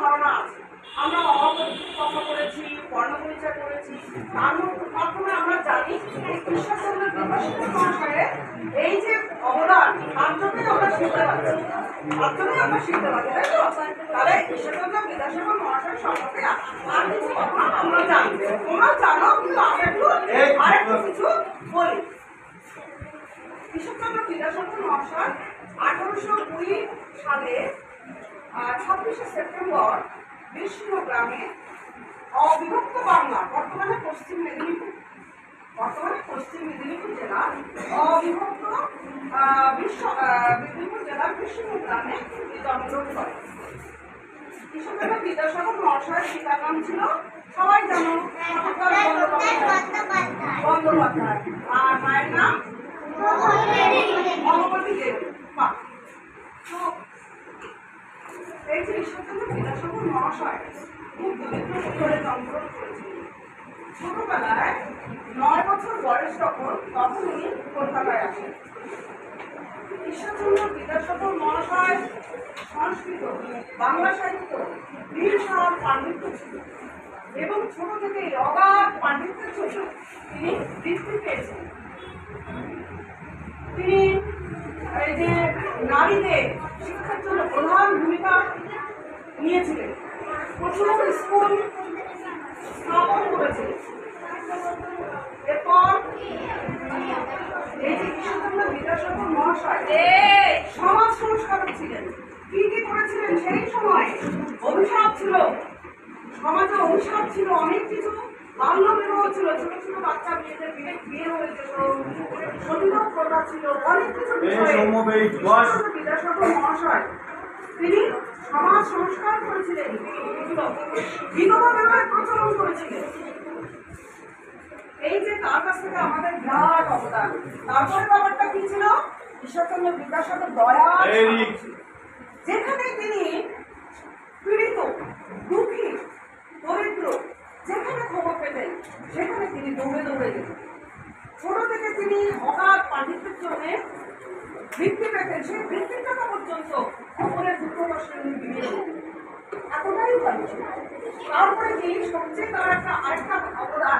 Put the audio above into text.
ধারণা আছে। আমরা কথা করেছি, বর্ণপরিচয় করেছি, তার মাধ্যমে আমরা জানি ঈশ্বরচন্দ্র বিদ্যাসাগর মহাশয়ের এই যে অবদান, তার জন্যই আমরা শিখতে পারছি, তার জন্যই আমরা শিখতে পারছি, তাই তো? তাহলে ঈশ্বরচন্দ্র বিদ্যাসাগর মহাশয় সম্পর্কে আর কিছু কথা আমরা জানবো, তোমরা জানো, কিন্তু আমরা একটু আরেকটু কিছু বলি। ঈশ্বরচন্দ্র বিদ্যাসাগর মহাশয় 1820 সালে 26শে সেপ্টেম্বর বীরসিংহ গ্রামে অবিভক্ত বাংলা, বর্তমানে পশ্চিম মেদিনীপুর জেলার অবিভক্ত মেদিনীপুর জেলার বীরসিংহ গ্রামে জন্মগ্রহণ করেন। ঈশ্বরচন্দ্র বিদ্যাসাগর মহাশয়ের পিতার নাম ছিল, সবাই জানো, বন্দ্যোপাধ্যায়, আর মায়ের নাম ভগবতী দেবী। এই যে ঈশ্বরচন্দ্র বিদ্যাসাগর মহাশয় খুব দরিদ্র পরিবারে জন্মগ্রহণ করেছিলেন। ছোটবেলায় 9 বছর বয়স তখন উনি কলকাতায় আসেন। ঈশ্বরচন্দ্র বিদ্যাসাগর মহাশয় সংস্কৃত, বাংলা সাহিত্য বিশাল পাণ্ডিত্য ছিল এবং ছোট থেকেই অগাধ পাণ্ডিত্যের জন্য তিনি বৃত্তি পেয়েছেন। তিনি এই যে নারীদের শিক্ষার জন্য প্রধান ভূমিকা নিয়েছিলেন, প্রচুর স্কুল স্থাপন করেছিলেন। এরপর এই যে ঈশ্বরচন্দ্র বিদ্যাসাগর মহাশয় সমাজ সংস্কারক ছিলেন। কি কি করেছিলেন সেই সময়? অভিশাপ ছিল, সমাজে অভিশাপ ছিল, অনেক কিছু, বাল্য বিবাহ ছিল, ছোট ছোট বাচ্চা মেয়েদের বিয়ে হয়ে যেত, সতীদাহ প্রথা ছিল, অনেক কিছু বিষয়ে বিদ্যাসাগর মহাশয় তিনি সমাজ সংস্কার করেছিলেন, বিধবা বিবাহের প্রচলন করেছিলেন। এই যে তার কাছ থেকে আমাদের বিরাট অবদান। তারপরে ব্যাপারটা কি ছিল? ঈশ্বরচন্দ্র বিদ্যাসাগর দয়া, যেখানে তিনি পীড়িত, দুঃখী, দরিদ্র, যেখানে খবর পেতেন সেখানে তিনি দৌড়ে দৌড়ে যেতেন। ছোট থেকে তিনি অগাধ পাণ্ডিত্যের জন্য বৃত্তি পেতেন, সেই বৃত্তির টাকা পর্যন্ত অপরের দুঃখ কষ্টের বিলিয়ে দিতেন। এতটাই ভালো ছিল। তারপরে কি সবচেয়ে তার আরেকটা অবদান